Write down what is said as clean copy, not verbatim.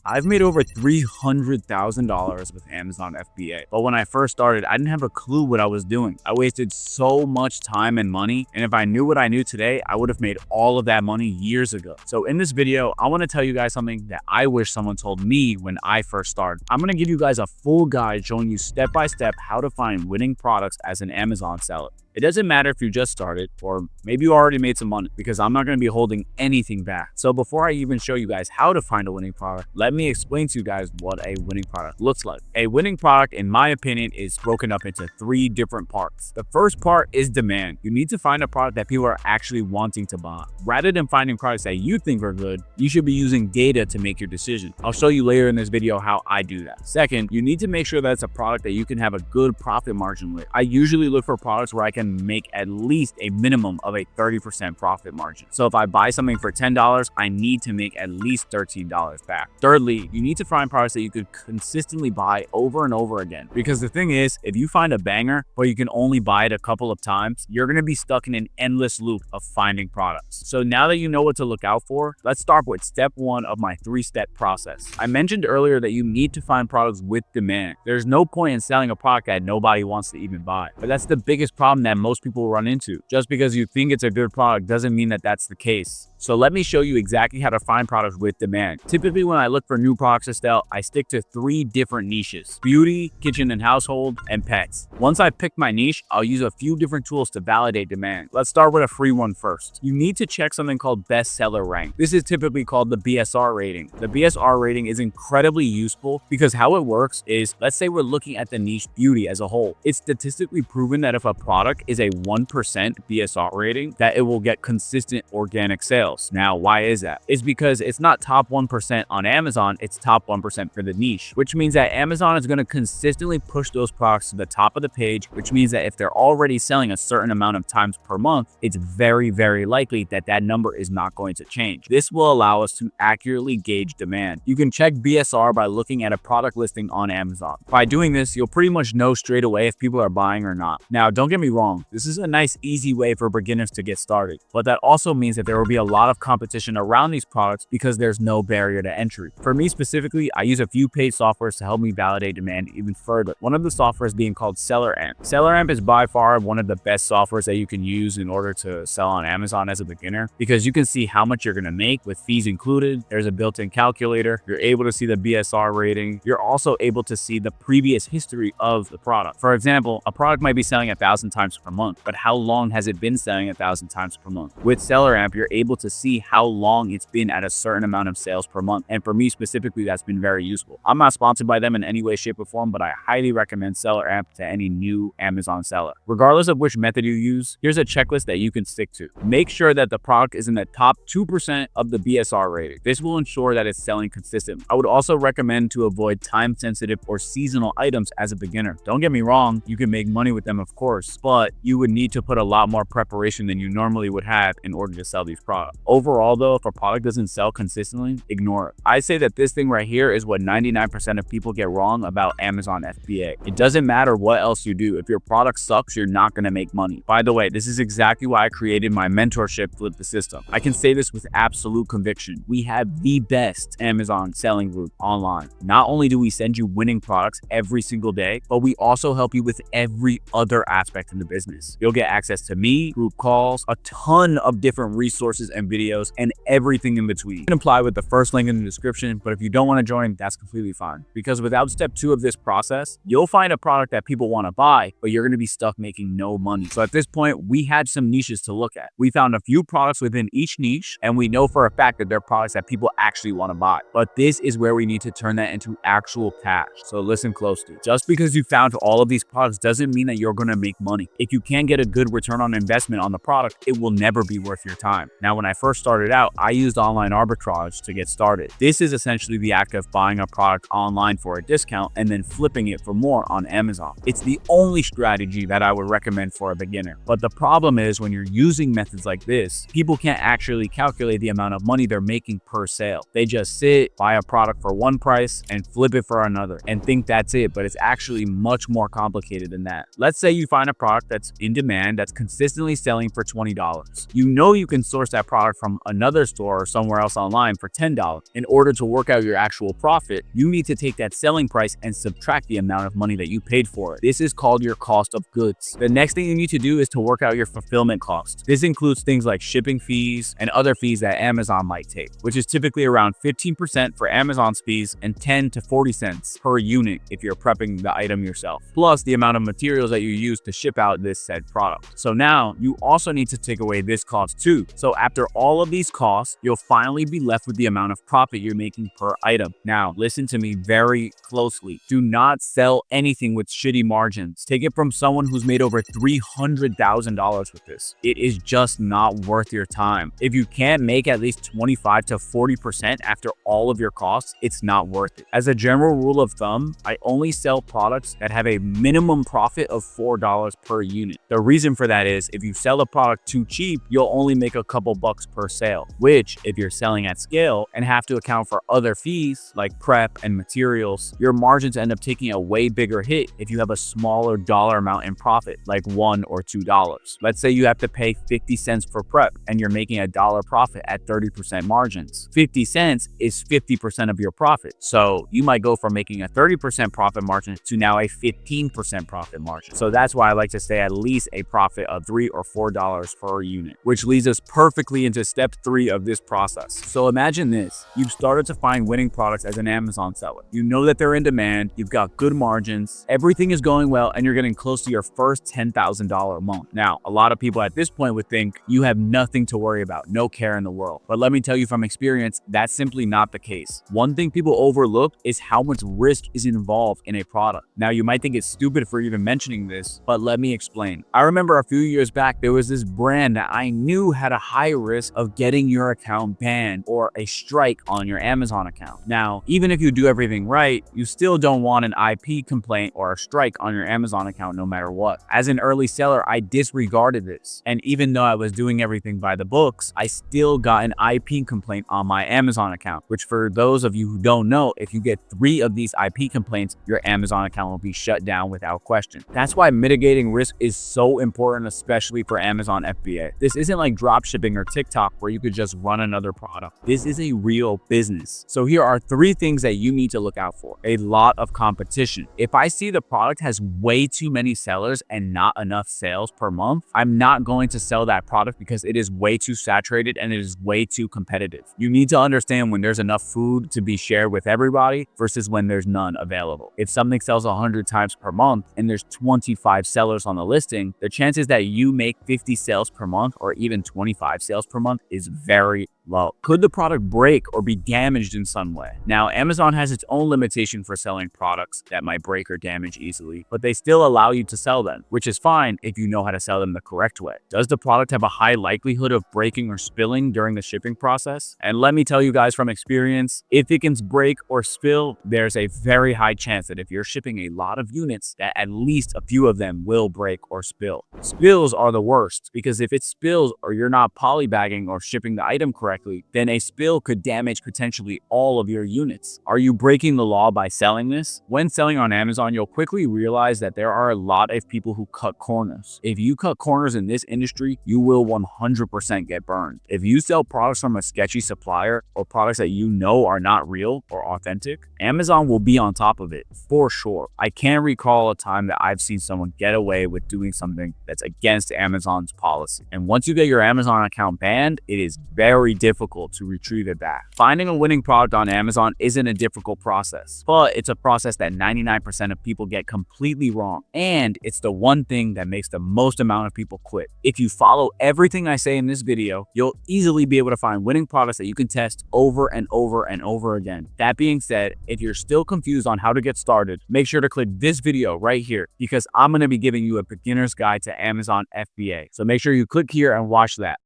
I've made over $300,000 with Amazon FBA, but when I first started, I didn't have a clue what I was doing. I wasted so much time and money, and if I knew what I knew today, I would have made all of that money years ago. So in this video, I want to tell you guys something that I wish someone told me when I first started. I'm going to give you guys a full guide showing you step by step how to find winning products as an Amazon seller. It doesn't matter if you just started or maybe you already made some money, because I'm not going to be holding anything back. So before I even show you guys how to find a winning product, let me explain to you guys what a winning product looks like. A winning product, in my opinion, is broken up into 3 different parts. The first part is demand. You need to find a product that people are actually wanting to buy. Rather than finding products that you think are good, you should be using data to make your decision. I'll show you later in this video how I do that. Second, you need to make sure that it's a product that you can have a good profit margin with. I usually look for products where I can make at least a minimum of a 30% profit margin. So if I buy something for $10, I need to make at least $13 back. Thirdly, you need to find products that you could consistently buy over and over again. Because the thing is, if you find a banger, but you can only buy it a couple of times, you're going to be stuck in an endless loop of finding products. So now that you know what to look out for, let's start with step 1 of my 3-step process. I mentioned earlier that you need to find products with demand. There's no point in selling a product that nobody wants to even buy. But that's the biggest problem that most people run into. Just because you think it's a good product doesn't mean that that's the case. So let me show you exactly how to find products with demand. Typically, when I look for new products to sell, I stick to 3 different niches: beauty, kitchen and household, and pets. Once I pick my niche, I'll use a few different tools to validate demand. Let's start with a free one first. You need to check something called bestseller rank. This is typically called the BSR rating. The BSR rating is incredibly useful because how it works is, let's say we're looking at the niche beauty as a whole. It's statistically proven that if a product is a 1% BSR rating, that it will get consistent organic sales. Now, why is that? It's because it's not top 1% on Amazon, it's top 1% for the niche, which means that Amazon is going to consistently push those products to the top of the page, which means that if they're already selling a certain amount of times per month, it's very, very likely that that number is not going to change. This will allow us to accurately gauge demand. You can check BSR by looking at a product listing on Amazon. By doing this, you'll pretty much know straight away if people are buying or not. Now, don't get me wrong, this is a nice, easy way for beginners to get started, but that also means that there will be a lot of competition around these products because there's no barrier to entry. For me specifically, I use a few paid softwares to help me validate demand even further. One of the softwares being called SellerAmp. SellerAmp is by far one of the best softwares that you can use in order to sell on Amazon as a beginner, because you can see how much you're going to make with fees included. There's a built-in calculator. You're able to see the BSR rating. You're also able to see the previous history of the product. For example, a product might be selling 1,000 times per month, but how long has it been selling 1,000 times per month? With SellerAmp, you're able to see how long it's been at a certain amount of sales per month. And for me specifically, that's been very useful. I'm not sponsored by them in any way, shape, or form, but I highly recommend SellerAmp to any new Amazon seller. Regardless of which method you use, here's a checklist that you can stick to. Make sure that the product is in the top 2% of the BSR rating. This will ensure that it's selling consistently. I would also recommend to avoid time-sensitive or seasonal items as a beginner. Don't get me wrong, you can make money with them, of course, but you would need to put a lot more preparation than you normally would have in order to sell these products. Overall though, if a product doesn't sell consistently, ignore it. I say that this thing right here is what 99% of people get wrong about Amazon FBA. It doesn't matter what else you do. If your product sucks, you're not going to make money. By the way, this is exactly why I created my mentorship, Flip the System. I can say this with absolute conviction. We have the best Amazon selling group online. Not only do we send you winning products every single day, but we also help you with every other aspect in the business. You'll get access to me, group calls, a ton of different resources and videos, and everything in between. You can apply with the first link in the description, but if you don't want to join, that's completely fine. Because without step 2 of this process, you'll find a product that people want to buy, but you're going to be stuck making no money. So at this point, we had some niches to look at. We found a few products within each niche, and we know for a fact that they're products that people actually want to buy. But this is where we need to turn that into actual cash. So listen closely. Just because you found all of these products doesn't mean that you're going to make money. If you can't get a good return on investment on the product, it will never be worth your time. Now, when I first started out, I used online arbitrage to get started. This is essentially the act of buying a product online for a discount and then flipping it for more on Amazon. It's the only strategy that I would recommend for a beginner. But the problem is, when you're using methods like this, people can't actually calculate the amount of money they're making per sale. They just sit, buy a product for one price and flip it for another and think that's it, but it's actually much more complicated than that. Let's say you find a product that's in demand that's consistently selling for $20. You know you can source that product product from another store or somewhere else online for $10. In order to work out your actual profit, you need to take that selling price and subtract the amount of money that you paid for it. This is called your cost of goods. The next thing you need to do is to work out your fulfillment cost. This includes things like shipping fees and other fees that Amazon might take, which is typically around 15% for Amazon's fees and 10 to 40 cents per unit if you're prepping the item yourself, plus the amount of materials that you use to ship out this said product. So now you also need to take away this cost too. So after all of these costs, you'll finally be left with the amount of profit you're making per item. Now, listen to me very closely. Do not sell anything with shitty margins. Take it from someone who's made over $300,000 with this. It is just not worth your time. If you can't make at least 25 to 40% after all of your costs, it's not worth it. As a general rule of thumb, I only sell products that have a minimum profit of $4 per unit. The reason for that is if you sell a product too cheap, you'll only make a couple bucks per sale, which if you're selling at scale and have to account for other fees like prep and materials, your margins end up taking a way bigger hit if you have a smaller dollar amount in profit, like $1 or $2. Let's say you have to pay 50 cents for prep and you're making a dollar profit at 30% margins. 50 cents is 50% of your profit. So you might go from making a 30% profit margin to now a 15% profit margin. So that's why I like to stay at least a profit of $3 or $4 per unit, which leads us perfectly into step 3 of this process. So imagine this. You've started to find winning products as an Amazon seller. You know that they're in demand, you've got good margins, everything is going well, and you're getting close to your first $10,000 a month. Now, a lot of people at this point would think you have nothing to worry about, no care in the world. But let me tell you from experience, that's simply not the case. One thing people overlook is how much risk is involved in a product. Now, you might think it's stupid for even mentioning this, but let me explain. I remember a few years back, there was this brand that I knew had a high risk of getting your account banned or a strike on your Amazon account. Now, even if you do everything right, you still don't want an IP complaint or a strike on your Amazon account no matter what. As an early seller, I disregarded this. And even though I was doing everything by the books, I still got an IP complaint on my Amazon account, which for those of you who don't know, if you get 3 of these IP complaints, your Amazon account will be shut down without question. That's why mitigating risk is so important, especially for Amazon FBA. This isn't like drop shipping or TikTok where you could just run another product. This is a real business. So here are 3 things that you need to look out for. A lot of competition. If I see the product has way too many sellers and not enough sales per month, I'm not going to sell that product because it is way too saturated and it is way too competitive. You need to understand when there's enough food to be shared with everybody versus when there's none available. If something sells 100 times per month and there's 25 sellers on the listing, the chances that you make 50 sales per month or even 25 sales per month is very low. Could the product break or be damaged in some way? Now, Amazon has its own limitation for selling products that might break or damage easily, but they still allow you to sell them, which is fine if you know how to sell them the correct way. Does the product have a high likelihood of breaking or spilling during the shipping process? And let me tell you guys from experience, if it can break or spill, there's a very high chance that if you're shipping a lot of units, that at least a few of them will break or spill. Spills are the worst because if it spills or you're not polybagging or shipping the item correctly, then a spill could damage potentially all of your units. Are you breaking the law by selling this? When selling on Amazon, you'll quickly realize that there are a lot of people who cut corners. If you cut corners in this industry, you will 100% get burned. If you sell products from a sketchy supplier or products that you know are not real or authentic, Amazon will be on top of it for sure. I can't recall a time that I've seen someone get away with doing something that's against Amazon's policy. And once you get your Amazon account banned, it is very difficult to retrieve it back. Finding a winning product on Amazon isn't a difficult process, but it's a process that 99% of people get completely wrong. And it's the one thing that makes the most amount of people quit. If you follow everything I say in this video, you'll easily be able to find winning products that you can test over and over and over again. That being said, if you're still confused on how to get started, make sure to click this video right here because I'm going to be giving you a beginner's guide to Amazon FBA. So make sure you click here and watch that.